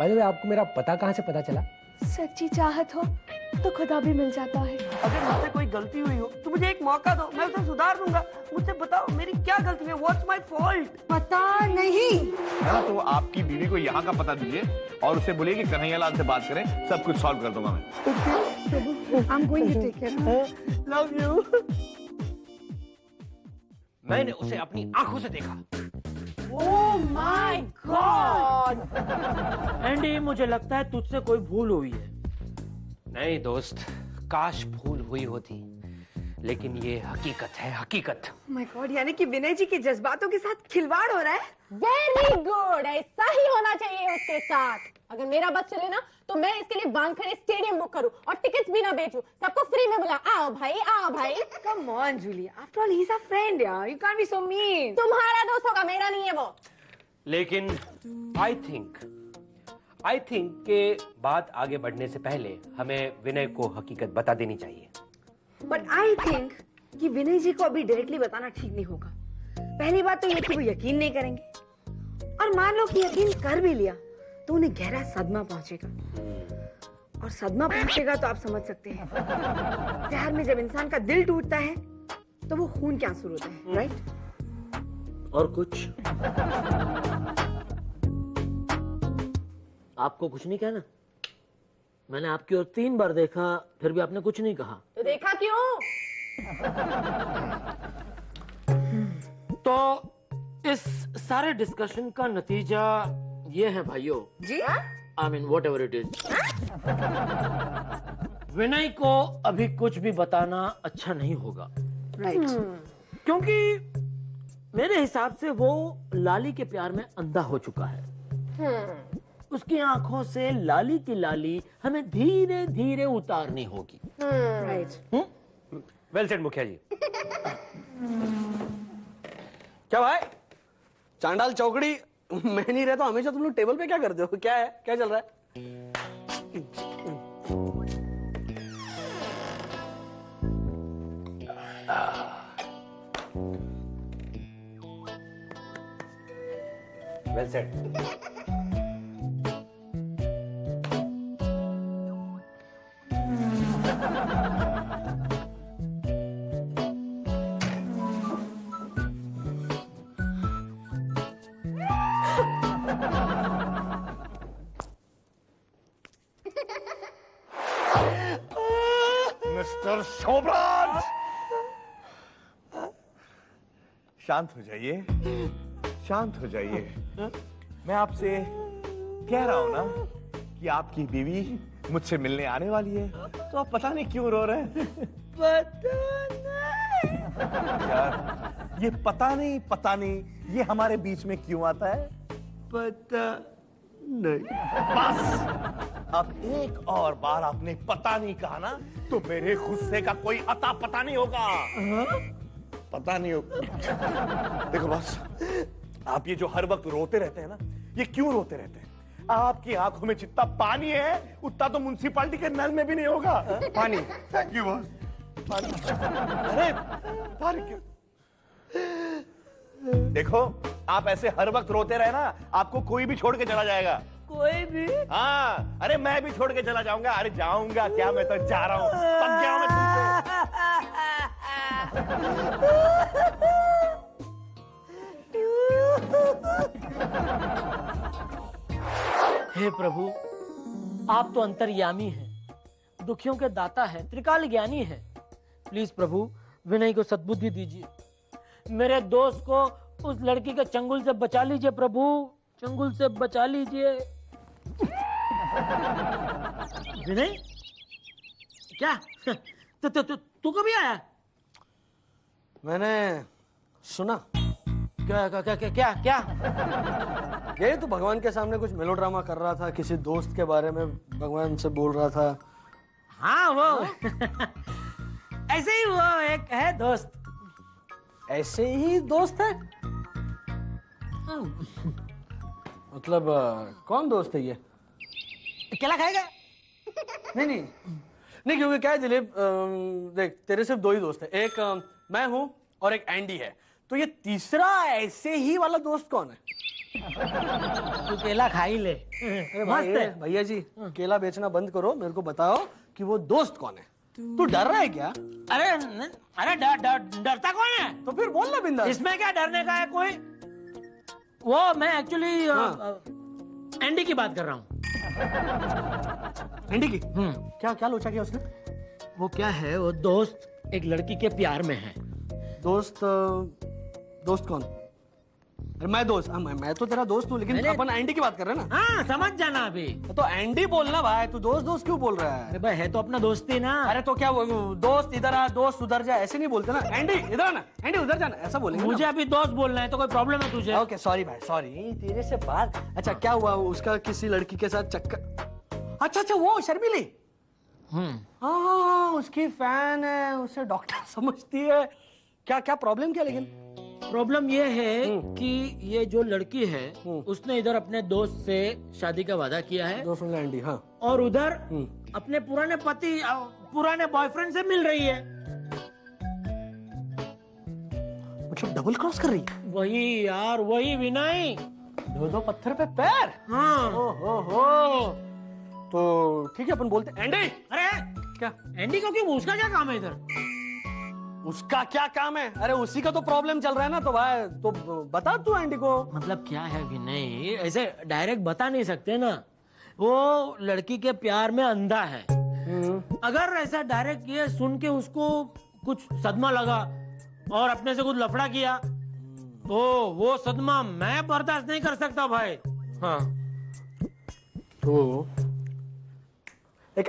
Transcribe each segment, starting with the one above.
By the way, आपको मेरा पता कहाँ से पता चला? सच्ची चाहत हो तो खुदा भी मिल जाता है। अगर मुझसे कोई गलती हुई हो तो मुझे एक मौका दो, मैं उसे सुधार दूंगा। मुझसे बताओ मेरी क्या गलती है? What's my fault? पता नहीं। हाँ, तो आपकी बीवी को यहाँ का पता दीजिए और उसे बोलिए कि कन्हैयालाल से बात करें, सब कुछ सॉल्व कर दूंगा मैं। I'm going to take care. Love you. मैंने उसे अपनी आंखों से देखा। Oh my God! एंडी, मुझे लगता है तुझसे कोई भूल हुई है। नहीं दोस्त, काश भूल हुई होती, लेकिन ये हकीकत है, हकीकत। My God, यानी कि विनय जी के जज्बातों के साथ खिलवाड़ हो रहा है। वेरी गुड, ऐसा ही होना चाहिए उसके साथ। अगर मेरा बस चले ना तो मैं इसके लिए वानखेड़े स्टेडियम बुक करूं और टिकट्स भी ना बेचूं, सबको फ्री में बुला, आओ भाई आओ भाई। Come on, Julia. After all, he's our friend, यार. You can't be so mean. तुम्हारा दोस्त होगा, मेरा नहीं है वो। लेकिन आई थिंक के बात आगे बढ़ने से पहले हमें विनय को हकीकत बता देनी चाहिए। But I think कि विनय जी को अभी डायरेक्टली बताना ठीक नहीं होगा। पहली बात तो ये कि वो यकीन नहीं करेंगे, और मान लो कि यकीन कर भी लिया तो उन्हें गहरा सदमा पहुंचेगा, और सदमा पहुंचेगा तो आप समझ सकते हैं, प्यार में जब इंसान का दिल टूटता है तो वो खून के आंसू होते हैं, राइट? और कुछ आपको कुछ नहीं कहना? मैंने आपकी ओर 3 बार देखा, फिर भी आपने कुछ नहीं कहा। तो देखा क्यों? तो इस सारे डिस्कशन का नतीजा ये है भाइयों जी, I mean whatever it is, Vinay को अभी कुछ भी बताना अच्छा नहीं होगा, राइट? क्योंकि मेरे हिसाब से वो लाली के प्यार में अंधा हो चुका है। उसकी आंखों से लाली की लाली हमें धीरे धीरे उतारनी होगी। राइट। वेल सेड मुखिया जी। क्या भाई, चांडाल चौकड़ी, मैं नहीं रहता हमेशा तुम लोग टेबल पे क्या करते हो? क्या है, क्या चल रहा है? Well said. मिस्टर शोभराज, शांत हो जाइए, शांत हो जाइए। मैं आपसे कह रहा हूं ना कि आपकी बीवी मुझसे मिलने आने वाली है, तो आप पता नहीं क्यों रो रहे हैं। पता नहीं यार, ये पता नहीं ये हमारे बीच में क्यों आता है? पता नहीं। बस अब एक और बार आपने पता नहीं कहा ना, तो मेरे गुस्से का कोई अता पता नहीं होगा। पता नहीं होगा। देखो बस, आप ये जो हर वक्त रोते रहते हैं ना, ये क्यों रोते रहते हैं? आपकी आंखों में जितना पानी है उतना तो म्युनिसिपैलिटी के नल में भी नहीं होगा। पानी। Thank you boss. पानी। अरे पानी क्यों? देखो, आप ऐसे हर वक्त रोते रहे ना, आपको कोई भी छोड़ के चला जाएगा। कोई भी? हाँ, अरे मैं भी छोड़ के चला जाऊंगा। अरे जाऊंगा क्या, मैं तो जा रहा हूँ। पक गया हूं मैं तुमसे। हे प्रभु, आप तो अंतर्यामी हैं, दुखियों के दाता हैं, त्रिकाल ज्ञानी हैं। प्लीज प्रभु, विनय को सद्बुद्धि दीजिए। मेरे दोस्त को उस लड़की के चंगुल से बचा लीजिए प्रभु, चंगुल से बचा लीजिए। विनय, क्या तू कभी आया? मैंने सुना। क्या क्या क्या क्या क्या? ये तो भगवान के सामने कुछ मेलोड्रामा कर रहा था, किसी दोस्त के बारे में भगवान से बोल रहा था। हाँ वो ऐसे ही वो एक है दोस्त। ऐसे ही दोस्त है? मतलब कौन दोस्त है ये? केला खाएगा? नहीं, क्योंकि क्या है दिलीप, देख तेरे सिर्फ 2 ही दोस्त है, एक मैं हूं और एक एंडी है, तो ये तीसरा ऐसे ही वाला दोस्त कौन है? तू केला खा ही ले। अरे मस्त है। भैया जी, केला बेचना बंद करो, मेरे को बताओ कि वो दोस्त कौन है। तू डर रहा है क्या? अरे अरे डरता कौन है? तो फिर बोल ना बिंदास। इसमें क्या डरने का है कोई? वो मैं एक्चुअली एंडी की बात कर रहा हूँ। एंडी की? क्या क्या लोचा किया उसने? वो क्या है, वो दोस्त एक लड़की के प्यार में है। दोस्त दोस्त कौन? अरे मैं दोस्त, मैं तो तेरा दोस्त हूँ, लेकिन अपन एंडी की बात कर रहे हैं ना। हाँ समझ जाना अभी। तो एंडी बोलना भाई, तू दोस्त दोस्त क्यों बोल रहा है? अरे भाई है तो अपना दोस्त ही ना। अरे तो क्या वो दोस्त इधर आ दोस्त उधर जा ऐसे नहीं बोलते ना। एंडी इधर आना, एंडी उधर जाना, ऐसा बोलेंगे मुझे अभी दोस्त बोलना है, तो कोई प्रॉब्लम है तुझे? ओके सॉरी भाई, सॉरी तेरे से बात। अच्छा क्या हुआ, उसका किसी लड़की के साथ चक्कर? अच्छा वो शर्मिली, हाँ उसकी फैन है, उसे डॉक्टर समझती है। क्या क्या प्रॉब्लम क्या? लेकिन प्रॉब्लम ये है कि ये जो लड़की है उसने इधर अपने दोस्त से शादी का वादा किया है, दोस्त एंडी, हाँ, और उधर अपने पुराने पति पुराने बॉयफ्रेंड से मिल रही है। मतलब डबल क्रॉस कर रही है? वही यार, वही विनय। दो पत्थर पे पैर। हाँ। हो तो ठीक है, अपन बोलते एंडी। अरे क्या एंडी को क्यों? उसका क्या काम है इधर? उसका क्या काम है? अरे उसी का तो प्रॉब्लम चल रहा है ना, तो भाई तो बता तू एंडी को। मतलब क्या है विनय, ऐसे डायरेक्ट बता नहीं सकते ना। वो लड़की के प्यार में अंधा है। अगर ऐसा डायरेक्ट ये सुन के उसको कुछ सदमा लगा और अपने से कुछ लफड़ा किया, तो वो सदमा मैं बर्दाश्त नहीं कर सकता भाई। हाँ तो एक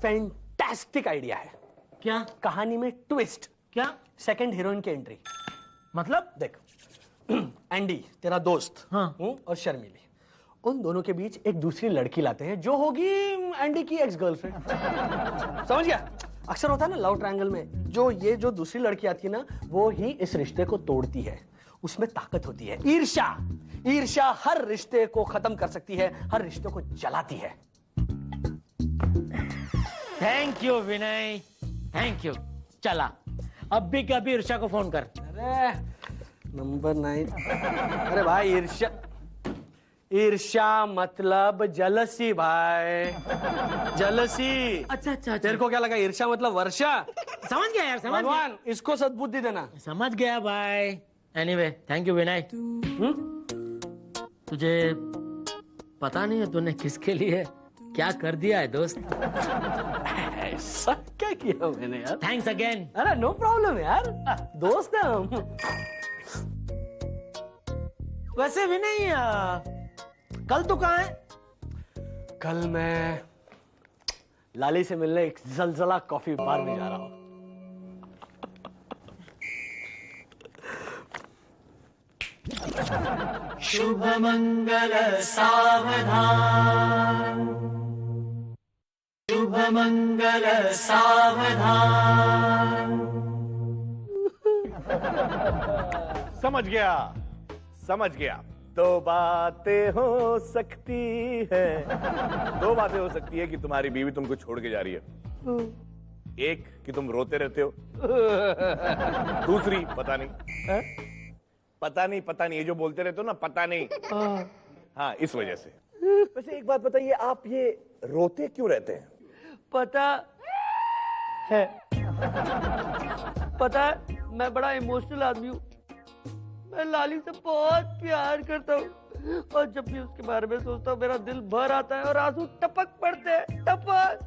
फैंटास्टिक आइडिया है। क्या? कहानी में ट्विस्ट। क्या? सेकंड हीरोइन की एंट्री। मतलब देख, एंडी तेरा दोस्त, हाँ। और शर्मिली, उन दोनों के बीच एक दूसरी लड़की लाते हैं जो होगी एंडी की एक्स गर्लफ्रेंड। समझ गया? अक्सर होता है ना लव ट्रायंगल में, जो दूसरी लड़की आती है ना, वो ही इस रिश्ते को तोड़ती है। उसमें ताकत होती है, ईर्ष्या। ईर्ष्या हर रिश्ते को खत्म कर सकती है, हर रिश्ते को जलाती है। Thank you Vinay, thank you. चला अब भी कभी ईर्ष्या को फोन कर। अरे नंबर 9। अरे भाई ईर्ष्या मतलब जलसी भाई, जलसी। अच्छा। तेरे को क्या लगा ईर्ष्या मतलब वर्षा? समझ गया यार, समझ गया। भगवान इसको सद्बुद्धि देना। समझ गया भाई। एनीवे थैंक यू विनय। तुझे पता नहीं है तूने किसके लिए क्या कर दिया है दोस्त? ऐसा क्या किया मैंने यार? Thanks again. अरे नो प्रॉब्लम यार, दोस्त है हम। वैसे विनय कल तू कहाँ है? कल मैं लाली से मिलने एक जलजला कॉफी बार में जा रहा हूँ। शुभ मंगल सावधान, शुभ मंगल सावधान। समझ गया। दो बातें हो सकती है, दो बातें हो सकती है कि तुम्हारी बीवी तुमको छोड़ के जा रही है। एक कि तुम रोते रहते हो, दूसरी पता नहीं ये जो बोलते रहते हो ना, पता नहीं। हाँ, इस वजह से। वैसे एक बात बताइए, आप ये रोते क्यों रहते हैं? पता है, मैं बड़ा इमोशनल आदमी हूँ। मैं लाली से बहुत प्यार करता हूँ, और जब भी उसके बारे में सोचता हूँ मेरा दिल भर आता है और आंसू टपक पड़ते हैं। टपक।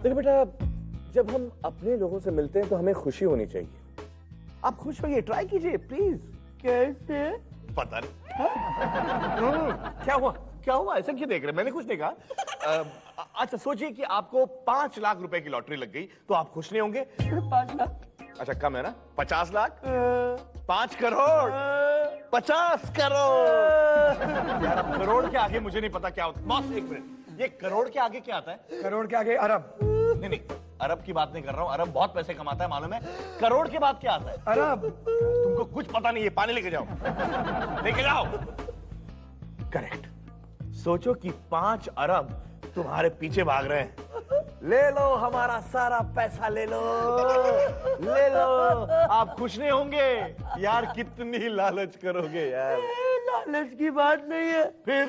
देखो बेटा, जब हम अपने लोगों से मिलते हैं तो हमें खुशी होनी चाहिए। आप खुश होइए, ट्राई कीजिए प्लीज। कैसे? पता नहीं। क्या हुआ ऐसा क्यों देख रहे? मैंने कुछ नहीं कहा। अच्छा सोचिए कि आपको 5 लाख रुपए की लॉटरी लग गई, तो आप खुश नहीं होंगे? 5 लाख? अच्छा कम है ना? 50 लाख? 5 करोड़? 50 करोड़? यार अब करोड़ के आगे मुझे नहीं पता क्या होता। बॉस एक मिनट, ये करोड़ के आगे क्या आता है? करोड़ के आगे अरब। नहीं, अरब की बात नहीं कर रहा हूँ। अरब बहुत पैसे कमाता है मालूम है। करोड़ के बाद क्या आता है? अरब। तुमको कुछ पता नहीं है। पानी लेके जाओ। करेक्ट। सोचो कि 5 अरब तुम्हारे पीछे भाग रहे हैं। ले लो हमारा सारा पैसा, ले लो ले लो। आप खुश नहीं होंगे यार? कितनी लालच करोगे यार? लालच की बात नहीं है, फिर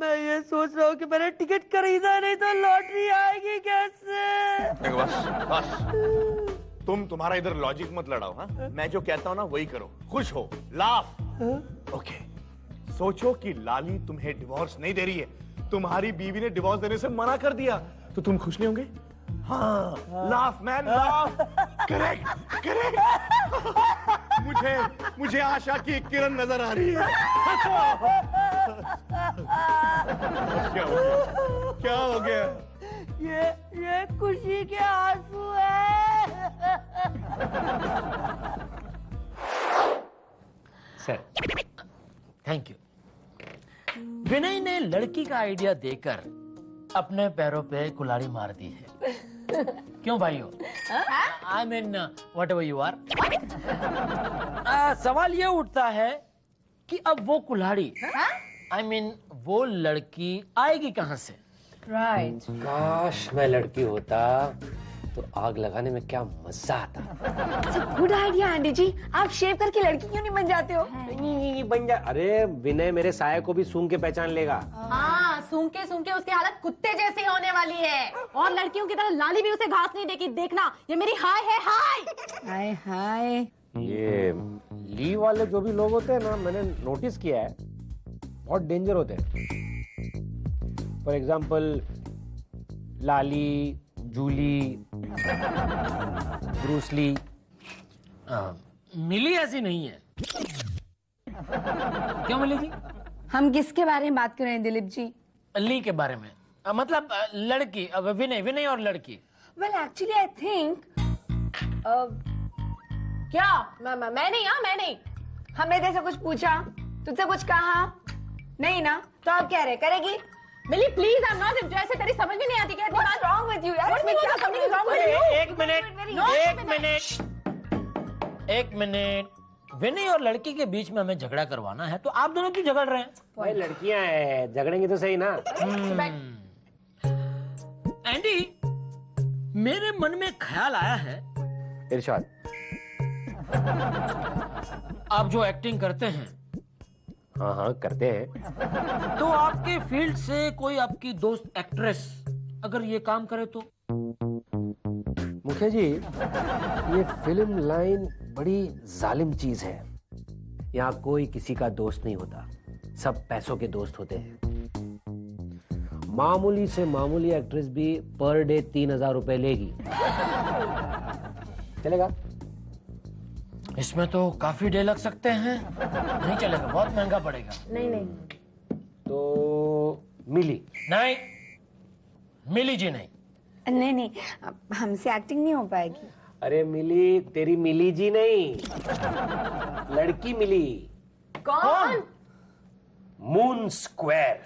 मैं ये सोच रहा हूँ कि मैंने टिकट खरीदा नहीं तो लॉटरी आएगी कैसे? देखो बस तुम तुम्हारा इधर लॉजिक मत लड़ाओ। हाँ, मैं जो कहता हूँ ना वही करो। खुश हो, लाफ। ओके, सोचो कि लाली तुम्हें डिवोर्स नहीं दे रही है, तुम्हारी बीवी ने डिवोर्स देने से मना कर दिया, तो तुम खुश नहीं होंगे? हाँ, laugh man laugh. Correct correct. मुझे आशा की किरण नजर आ रही है। क्या हो गया? क्या हो गया? ये खुशी के आंसू है। Sir, thank you. विनय ने लड़की का आइडिया देकर अपने पैरों पे कुल्हाड़ी मार दी है। क्यों भाइयों? I mean whatever you are. सवाल ये उठता है कि अब वो कुल्हाड़ी, आई मीन वो लड़की आएगी कहां से? राइट। काश मैं लड़की होता तो आग लगाने में क्या मजा आता। गुड आइडिया आंटी जी, आप शेव करके लड़की क्यों नहीं बन जाते हो? नहीं बन जा। अरे विनय मेरे साये को भी सूंघ के पहचान लेगा। हाँ, सूंघ के उसकी हालत कुत्ते जैसी होने वाली है। और लड़कियों की तरह लाली भी उसे घास नहीं देगी। देखना, ये मेरी हाय है, हाय हाय हाय। ये ली वाले जो भी लोग होते हैं ना, मैंने नोटिस किया है, बहुत डेंजर होते हैं। For example Lali, Julie, Bruce Lee. Mili ऐसी नहीं है। क्यों मिलेगी? हम किसके बारे में बात कर रहे हैं दिलीप जी? ली के बारे में। मतलब लड़की, विनय और लड़की। वेल एक्चुअली आई थिंक क्या? मैं नहीं। हाँ, मैं नहीं। हमने तेरे से कुछ पूछा, तुझसे कुछ कहा नहीं ना, तो आप कह रहे करेगी? Mili please, I am not interested. तेरी समझ में नहीं आती क्या? What's wrong with you यार? What's इसमें क्या something is wrong with you? एक मिनट। विनय और लड़की के बीच में हमें झगड़ा करवाना है, तो आप दोनों क्यों झगड़ रहे हैं? भाई लड़कियां हैं, झगड़ेंगे तो सही ना। एंडी, मेरे मन में ख्याल आया है। इरशाद। आप जो एक्टिंग करते हैं, हाँ करते हैं। तो आपके फील्ड से कोई आपकी दोस्त एक्ट्रेस अगर ये काम करे तो? मुखिया जी, ये फिल्म लाइन बड़ी जालिम चीज है। यहाँ कोई किसी का दोस्त नहीं होता, सब पैसों के दोस्त होते हैं। मामूली से मामूली एक्ट्रेस भी पर डे 3000 रुपए लेगी। चलेगा? इसमें तो काफी डे लग सकते हैं। नहीं चलेगा, बहुत महंगा पड़ेगा। नहीं। तो मिली? नहीं, मिली जी नहीं। नहीं, हमसे एक्टिंग नहीं हो पाएगी। अरे मिली, तेरी मिली जी नहीं, लड़की मिली। कौन? Moon square.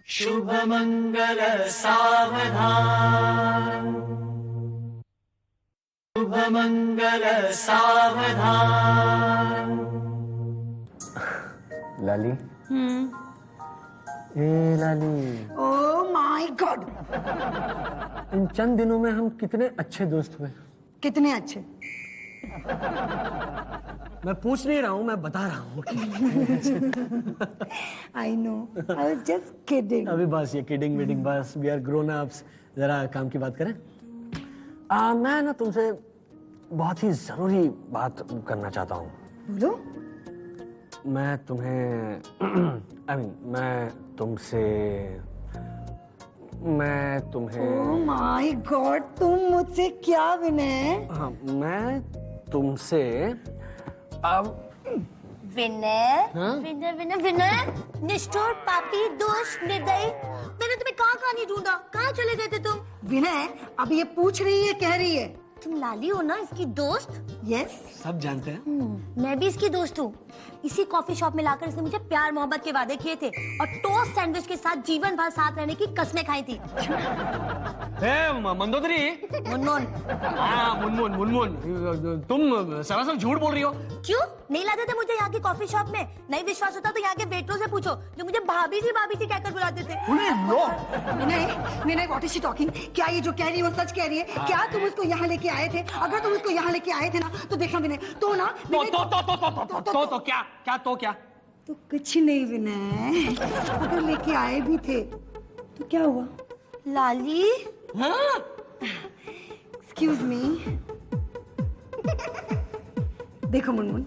शुभ मंगल सावधान, शुभ मंगल सावधान। लाली। ए लाली, ओह माय गॉड, इन चंद दिनों में हम कितने अच्छे दोस्त हुए। कितने अच्छे? मैं पूछ नहीं रहा हूँ, मैं बता रहा हूँ। I know, I was just kidding. अभी बस ये किडिंग वीडिंग बस, वी आर ग्रोन अप्स। जरा काम की बात करें। मैं ना तुमसे बहुत ही जरूरी बात करना चाहता हूँ। बोलो। मैं तुम्हें ओह माय गॉड, तुम मुझसे क्या विनय? हाँ, मैं तुमसे अब विनय, निष्ठुर, पापी, दोस्त, निर्दयी, मैंने तुम्हें कहाँ नहीं ढूंढा, कहाँ चले गए थे तुम? विनय अब ये पूछ रही है, कह रही है तुम लाली हो ना, इसकी दोस्त? यस। सब जानते हैं। मैं भी इसकी दोस्त हूँ। इसी कॉफी शॉप में लाकर इसने मुझे प्यार मोहब्बत के वादे किए थे और टोस्ट सैंडविच के साथ जीवन भर साथ रहने की कस्में खाई थी। मंदोदरी। मुनमुन। हाँ, मुनमुन मुनमुन, तुम सरासर झूठ बोल रही हो। क्यों? नहीं लाते थे मुझे यहाँ की कॉफी शॉप में? नहीं विश्वास होता तो यहाँ के वेटरों से पूछो, जो मुझे भाभी जी कहकर बुलाते थे। विनय, व्हाट इज शी टॉकिंग? क्या ये जो कह रही है वो सच कह रही है? क्या तुम उसको यहाँ लेके आए थे? अगर तुम उसको यहाँ लेके आए थे ना तो देखना विनय, तो ना क्या तो कुछ नहीं विनय, अगर लेके आए भी थे तो क्या हुआ? लाली? Excuse me. देखो मुनमुन,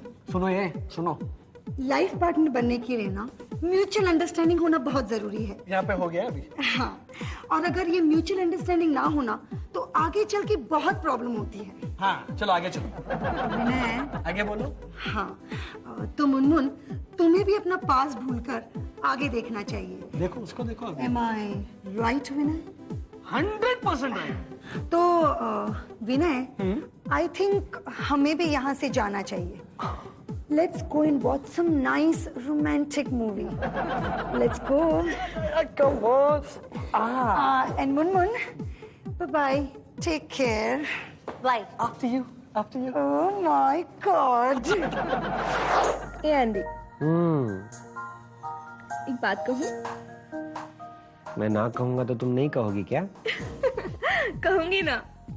सुनो, लाइफ पार्टनर बनने के लिए ना म्यूचुअल अंडरस्टैंडिंग होना बहुत जरूरी है। यहाँ पे हो गया अभी। हाँ, और अगर ये म्यूचुअल अंडरस्टैंडिंग ना होना तो आगे चल के बहुत प्रॉब्लम होती है। हाँ, चलो आगे चलो। विनय, आगे बोलो। हाँ, तो मुनमुन तुम्हें भी अपना पास भूलकर आगे देखना चाहिए। देखो उसको, देखो अभी। Am I right, Vinay? 100% right. तो विनय, आई थिंक हमें भी यहाँ से जाना चाहिए। Let's go and watch some nice romantic movie. Let's go. Come on. And Munmun, bye-bye. Take care. Bye. After you. Oh my God. A Andy, एक बात कहूँ? मैं ना कहूंगा तो तुम नहीं कहोगी क्या? कहूंगी ना।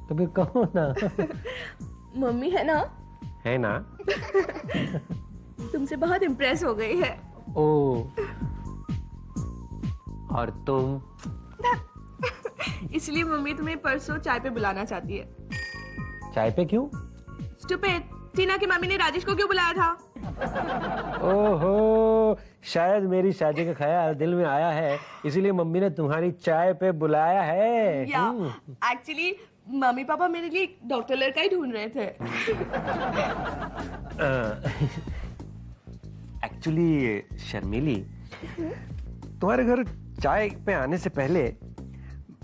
तो फिर कहो ना। मम्मी है ना, तुमसे बहुत इम्प्रेस हो गई है। ओ, और तुम? इसलिए मम्मी तुम्हें परसों चाय पे बुलाना चाहती है। चाय पे क्यों? स्टूपिड, टीना की मम्मी ने राजेश को क्यों बुलाया था? ओहो, शायद मेरी शादी का ख्याल दिल में आया है, इसीलिए मम्मी ने तुम्हारी चाय पे बुलाया है। या एक्चुअली मम्मी पापा मेरे लिए डॉक्टर लड़का ही ढूंढ रहे थे। एक्चुअली शर्मिली, तुम्हारे घर चाय पे आने से पहले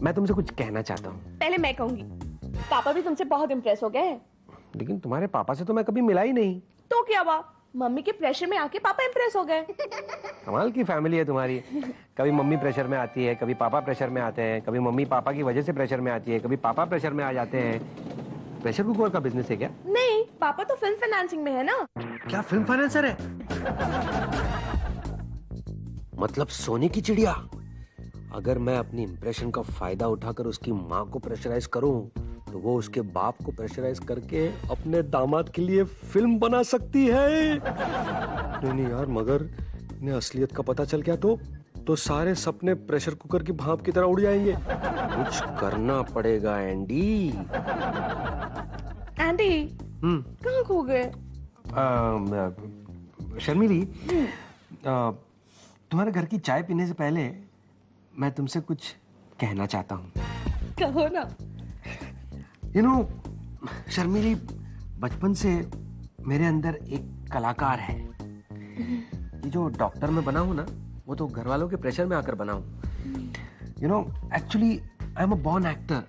मैं तुमसे कुछ कहना चाहता हूँ। पहले मैं कहूंगी, पापा भी तुमसे बहुत इम्प्रेस हो गए हैं। लेकिन तुम्हारे पापा से तो मैं कभी मिला ही नहीं। तो क्या हुआ, मम्मी के प्रेशर में आके पापा इम्प्रेस हो गए। कमाल की फैमिली है तुम्हारी। कभी मम्मी प्रेशर में आती है, कभी पापा प्रेशर में आते हैं, कभी मम्मी पापा की वजह से प्रेशर में आती है, कभी पापा प्रेशर में आ जाते हैं। प्रेशर कुकर का बिजनेस है क्या? नहीं, पापा तो फिल्म फाइनेंसिंग में है ना। क्या फिल्म फाइनेंसर है? मतलब सोने की चिड़िया। अगर मैं अपनी इंप्रेशन का फायदा उठाकर उसकी माँ को प्रेशराइज करूं तो वो उसके बाप को प्रेशराइज करके अपने दामाद के लिए फिल्म बना सकती है। नहीं यार, मगर इन्हें असलियत का पता चल गया तो सारे सपने प्रेशर कुकर की भाप की तरह उड़ जाएंगे। कुछ करना पड़ेगा एंडी। एंडी, कहाँ खो गए? शर्मिली, तुम्हारे घर की चाय पीने से पहले मैं तुमसे कुछ कहना चाहता हूँ। कहो ना। यू नो शर्मिली, बचपन से मेरे अंदर एक कलाकार है। ये जो डॉक्टर में बना हूं ना, वो तो घर वालों के प्रेशर में आकर बना हूं। You know actually I am a born actor.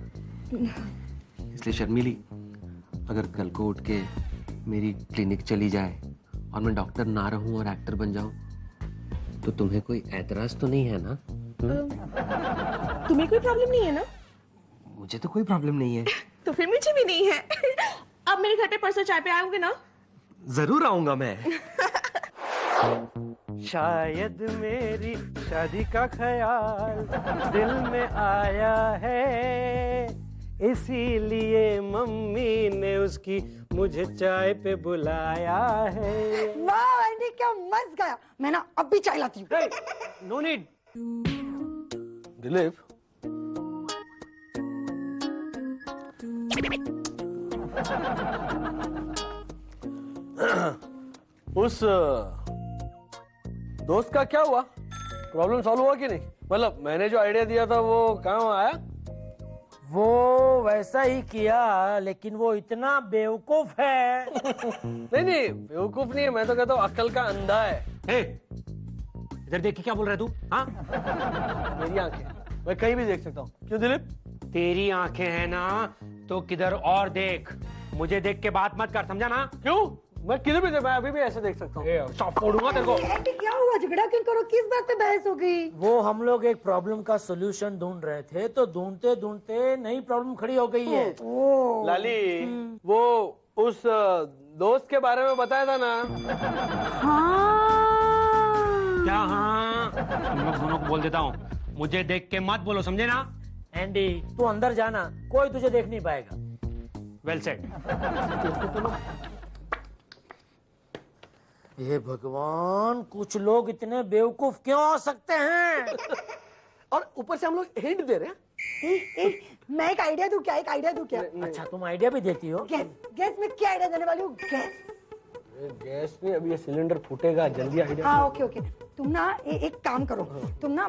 इसलिए शर्मिली, अगर कल को उठ के मेरी क्लिनिक चली जाए और मैं डॉक्टर ना रहूं और एक्टर बन जाऊं तो तुम्हें कोई ऐतराज तो नहीं है ना? तुम्हें कोई प्रॉब्लम नहीं है ना? मुझे तो कोई प्रॉब्लम नहीं है। तो फिर मुझे भी नहीं है। अब मेरे घर पे परसों चाय पे आओगे ना? जरूर आऊंगा मैं। शायद मेरी शादी का ख्याल दिल में आया है, इसीलिए मम्मी ने उसकी मुझे चाय पे बुलाया है। वाह एंडी, क्या मस्त गाया। मैं ना अब भी चाय लाती हूँ। No need. दिलीप, उस दोस्त का क्या हुआ? प्रॉब्लम सॉल्व हुआ कि नहीं? मतलब मैंने जो आइडिया दिया था वो काम आया? वो वैसा ही किया, लेकिन वो इतना बेवकूफ है। नहीं, बेवकूफ नहीं है, मैं तो कहता हूँ अक्ल का अंधा है। इधर देख के क्या बोल रहा है तू? हाँ, मेरी आंखें, मैं कहीं भी देख सकता हूँ। क्यों दिलीप? तेरी आंखें हैं ना तो किधर और देख, मुझे देख के बात मत कर, समझा ना? क्यों? मैं किधर भी मैं अभी भी ऐसे देख सकता हूँ। चौप फोड़ूंगा तेरे को। क्या हुआ? झगड़ा क्यों करो? किस बात पे बहस हो गई? वो हम लोग एक प्रॉब्लम का सॉल्यूशन ढूंढ रहे थे, तो ढूंढते ढूंढते नई प्रॉब्लम खड़ी हो गई है। लाली, वो उस दोस्त के बारे में बताया था ना? क्या हाँ? तुम लोग दोनों को बोल देता हूँ, मुझे देख के मत बोलो, समझे ना? एंडी तू अंदर जाना, कोई तुझे देख नहीं पाएगा। Well said. हे भगवान, कुछ लोग इतने बेवकूफ क्यों हो सकते हैं? और ऊपर से हम लोग हिंट दे रहे हैं। मैं एक आइडिया दूं क्या? एक आइडिया दूं क्या? अच्छा, तुम आइडिया भी देती हो? गैस में क्या आइडिया देने वाली हूँ? गैस? गैस नहीं, अभी ये सिलेंडर फूटेगा, जल्दी आइडिया। हाँ ओके ओके, तुम ना एक काम करो, तुम ना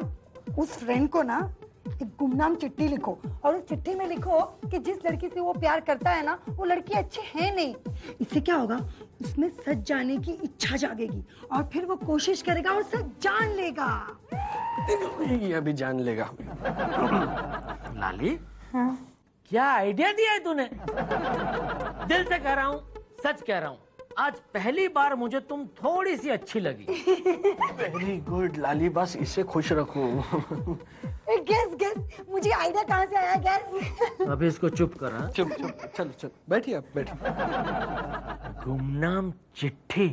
उस फ्रेंड को ना एक गुमनाम चिट्ठी लिखो और उस चिट्ठी में लिखो कि जिस लड़की से वो प्यार करता है ना वो लड़की अच्छी है नहीं। इससे क्या होगा, उसमें सच जानने की इच्छा जागेगी और फिर वो कोशिश करेगा और सच जान लेगा। ये अभी जान लेगा। लाली, क्या आइडिया दिया है तूने? दिल से कह रहा हूँ, सच कह रहा हूँ, आज पहली बार मुझे तुम थोड़ी सी अच्छी लगी। वेरी गुड लाली, बस इसे खुश रखो। गैस गैस, मुझे आइडिया कहाँ से आया? गैस अभी इसको चुप कर। चुप चुप, चलो चलो, बैठिए आप, बैठिए। गुमनाम चिट्ठी